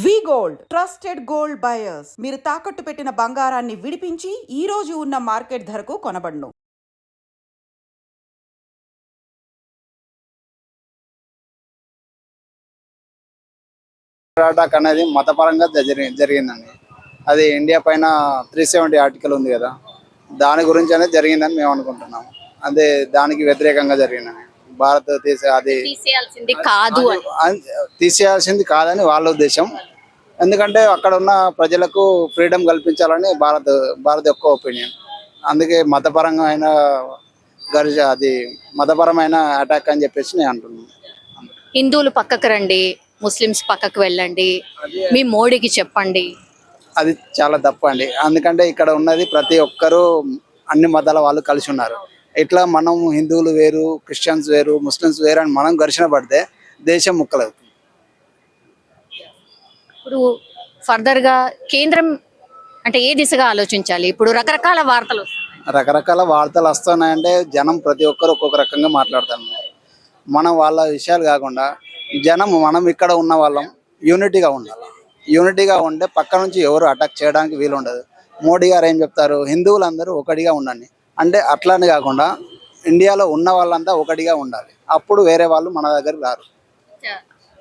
వి gold trusted gold buyers. మీరు తాకట్టు పెట్టిన బంగారాన్ని విడిపించి ఈ రోజు ఉన్న మార్కెట్ ధరకు కొనబడును. అటాక్ అనేది మతపరంగా జరిగిందండి. అది ఇండియా పైన 370 ఆర్టికల్ ఉంది కదా, దాని గురించి అనేది జరిగిందని మేము అనుకుంటున్నాము. అదే దానికి వ్యతిరేకంగా జరిగిందని భారతదేశ అది తీసేయాల్సింది కాదని వాళ్ళ ఉద్దేశం. ఎందుకంటే అక్కడ ఉన్న ప్రజలకు ఫ్రీడమ్ కల్పించాలని భారత్ యొక్క ఒపీనియన్. అందుకే మతపరమైన అది మతపరమైన అటాక్ అని చెప్పేసి నేను అంటున్నాను. హిందువులు పక్కకు రండి, ముస్లిమ్స్ పక్కకు వెళ్ళండి, మీ మోడీకి చెప్పండి. అది చాలా తప్పు అండి. ఎందుకంటే ఇక్కడ ఉన్నది ప్రతి ఒక్కరూ అన్ని మతాల వాళ్ళు కలిసి ఉన్నారు. ఇట్లా మనం హిందువులు వేరు, క్రిస్టియన్స్ వేరు, ముస్లిమ్స్ వేరు అని మనం ఘర్షణ పడితే దేశం ముక్కలవుతుంది. ఇప్పుడు ఫర్దర్ గా కేంద్రం అంటే ఏ దిశగా ఆలోచించాలి? ఇప్పుడు రకరకాల వార్తలు వస్తున్నాయంటే జనం ప్రతి ఒక్కరు ఒక్కొక్క రకంగా మాట్లాడతారు. మనం వాళ్ళ విషయాలు కాకుండా మనం ఇక్కడ ఉన్న వాళ్ళం యూనిటీగా ఉండాలి. యూనిటీగా ఉంటే పక్క నుంచి ఎవరు అటాక్ చేయడానికి వీలు ఉండదు. మోడీ గారు ఏం చెప్తారు, హిందువులందరూ ఒకటిగా ఉండండి అంటే అట్లానే కాకుండా ఇండియాలో ఉన్న వాళ్ళంతా ఒకటిగా ఉండాలి. అప్పుడు వేరే వాళ్ళు మన దగ్గరికి రారు.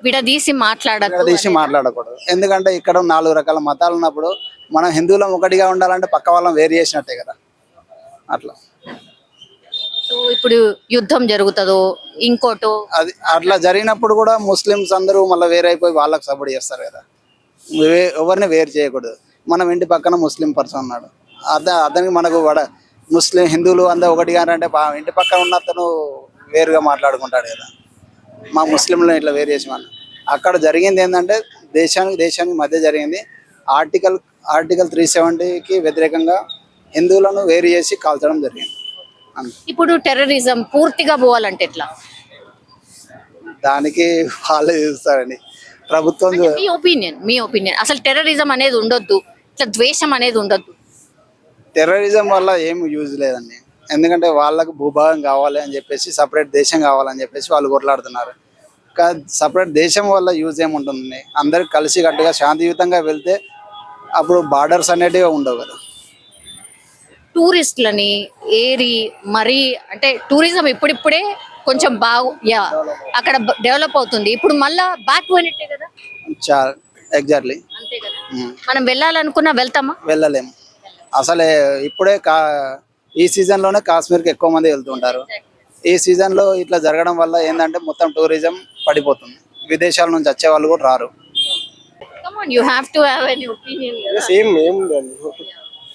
విడదీసి మాట్లాడకూడదు. ఎందుకంటే ఇక్కడ 4 రకాల మతాలు ఉన్నప్పుడు మనం హిందువులం ఒకటిగా ఉండాలంటే పక్క వాళ్ళం వేరు చేసినట్టే కదా. అట్లా ఇప్పుడు యుద్ధం జరుగుతుందో ఇంకోటో అది అట్లా జరిగినప్పుడు కూడా ముస్లిమ్స్ అందరూ మళ్ళీ వేరైపోయి వాళ్ళకి సపోర్ట్ చేస్తారు కదా. ఎవరిని వేరు చేయకూడదు. మనం ఇంటి పక్కన ముస్లిం పర్సన్ ఉన్నాడు, అతనికి మనకు ముస్లిం హిందువులు అందరూ ఒకటిగా అంటే ఇంటి పక్కన ఉన్న అతను వేరుగా మాట్లాడుకుంటాడు కదా. మా ముస్లింలను ఇట్లా వేరు చేసి అక్కడ జరిగింది ఏంటంటే దేశానికి మధ్య జరిగింది. ఆర్టికల్ 370కి వ్యతిరేకంగా హిందువులను వేరు చేసి కాల్చడం జరిగింది. ఇప్పుడు టెర్రరిజం పూర్తిగా పోవాలంటే ఎట్లా? దానికి వాళ్ళే చూస్తారండి, ప్రభుత్వం. మీ ఒపీనియన్ అసలు టెర్రరిజం అనేది ఉండొద్దు, ఇట్లా ద్వేషం అనేది ఉండొద్దు. టెర్రరిజం వల్ల ఏం యూజ్ లేదండి. ఎందుకంటే వాళ్ళకు భూభాగం కావాలి అని చెప్పేసి, సపరేట్ దేశం కావాలని చెప్పేసి వాళ్ళు కొట్లాడుతున్నారు. సపరేట్ దేశం వల్ల యూజ్ ఏముంటుంది? అందరు కలిసి కట్టుగా శాంతియుతంగా వెళ్తే అప్పుడు బార్డర్స్ అనేటివి ఉండవు కదా. టూరిస్టులని మరి అంటే టూరిజం ఇప్పుడిప్పుడే కొంచెం అక్కడ డెవలప్ అవుతుంది. ఇప్పుడు మళ్ళా బ్యాక్ పోయినట్టే కదా. ఎగ్జాక్ట్లీ. అంతే కదా. మనం వెళ్ళాలనుకున్నా వెళ్తామా? వెళ్ళలేము. అసలే ఇప్పుడే ఈ సీజన్ లోనే కాశ్మీర్కి ఎక్కువ మంది వెళ్తుంటారు. ఈ సీజన్ లో ఇట్లా జరగడం వల్ల ఏంటంటే మొత్తం టూరిజం పడిపోతుంది. విదేశాల నుంచి వచ్చే వాళ్ళు కూడా రారు.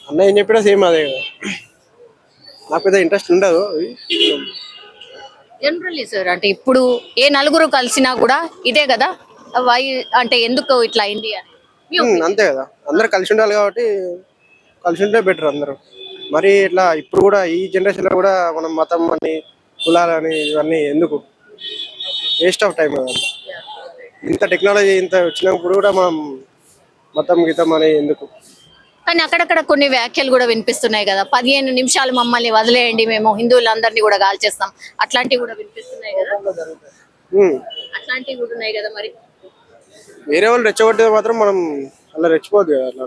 అన్న ఏం చెప్పినా సేమ్ అదే కదా. నాకు పెద్ద ఇంట్రెస్ట్ ఉండదు జనరల్లీ సార్. అంటే ఇప్పుడు ఏ నలుగురు కలిసినా కూడా ఇదే కదా, అంటే ఎందుకు ఇట్లా అయింది అని. అంతే కదా, అందరు కలిసి ఉండాలి కాబట్టి కలిసి ఉంటే బెటర్ అందరూ. మరి ఇట్లా ఇప్పుడు కూడా ఈ జనరేషన్ లో కూడా మనం మతం అని కులాలని ఇవన్నీ ఎందుకు? వేస్ట్ ఆఫ్ టైం కదా. ఇంత టెక్నాలజీ ఇంత వచ్చినప్పుడు కూడా మనం మతం గీతం అని ఎందుకు? కానీ అక్కడక్కడ కొన్ని వ్యాఖ్యలు కూడా వినిపిస్తున్నాయి కదా, 15 నిమిషాలు మమ్మల్ని వదిలేయండి, మేము హిందువులందరినీ కూడా కాల్చేస్తాం, అట్లాంటివి కూడా వినిపిస్తున్నాయి కదా. అట్లాంటివి కూడా ఉన్నాయి కదా. మరి వేరే వాళ్ళు రెచ్చగొట్టే మాత్రం మనం అలా రెచ్చిపోద్దు కదా. అట్లా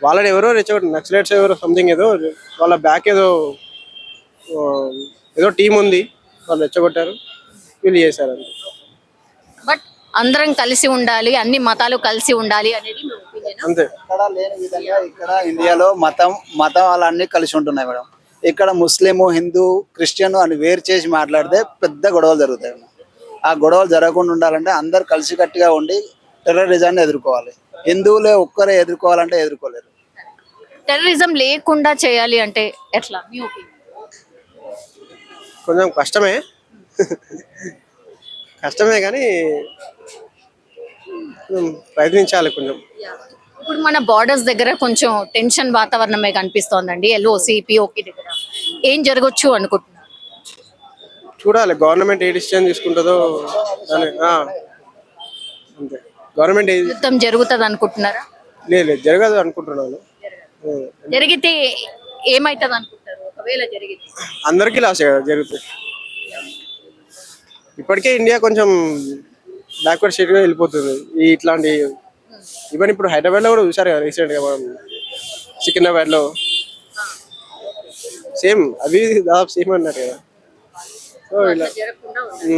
వాళ్ళని ఎవరో రెచ్చగొట్టి నక్సలైట్స్ ఎవరో సంథింగ్ ఏదో వాళ్ళ బ్యాక్ ఏదో టీం ఉంది, వాళ్ళు రెచ్చగొట్టారు, వీళ్ళు చేశారు. బట్ అందరం కలిసి ఉండాలి, అన్ని మతాలు కలిసి ఉండాలి అనేది అంతే. ఇక్కడ లేని విధంగా ఇక్కడ ఇండియాలో మతాలన్నీ కలిసి ఉంటున్నాయి మేడం. ఇక్కడ ముస్లిం, హిందూ, క్రిస్టియన్ అని వేరు చేసి మాట్లాడితే పెద్ద గొడవలు జరుగుతాయి. ఆ గొడవలు జరగకుండా ఉండాలంటే అందరు కలిసి కట్టుగా ఉండి టెర్రరిజాన్ని ఎదుర్కోవాలి. హిందువులే ఒక్కరే ఎదుర్కోవాలంటే ఎదుర్కోలేరు. టెర్రరిజం లేకుండా చేయాలి అంటే ఎట్లా? కొంచెం కష్టమే కానీ ప్రయత్నించాలి కొంచెం. ఇప్పుడు మన బార్డర్స్ దగ్గర కొంచెం టెన్షన్ వాతావరణమే కనిపిస్తోందండి. LOC, POK దగ్గర ఏం జరగచ్చు అనుకుంటున్నారు? చూడాలి గవర్నమెంట్ ఏ డిసిషన్ తీసుకుంటుందో. అంతే. గవర్నమెంట్ యుద్ధం జరుగుతుంది అనుకుంటున్నారా? లేదు, జరగదు అనుకుంటున్నాను. జరిగితే ఏమైతుంది అనుకుంటారు? ఒకవేళ జరిగితే అందరికీ లాస్ జరుగుతుంది. ఇప్పటికే ఇండియా కొంచెం బ్యాక్వర్డ్ స్టేట్గా వెళ్ళిపోతుంది ఈ ఇట్లాంటి. ఈవెన్ ఇప్పుడు హైదరాబాద్లో కూడా చూసారు కదా రీసెంట్గా మనం సికింద్రాబాద్లో సేమ్ అవి దాదాపు సేమ్ అన్నారు కదా. సో ఇలా జరగకుండా ఉంది.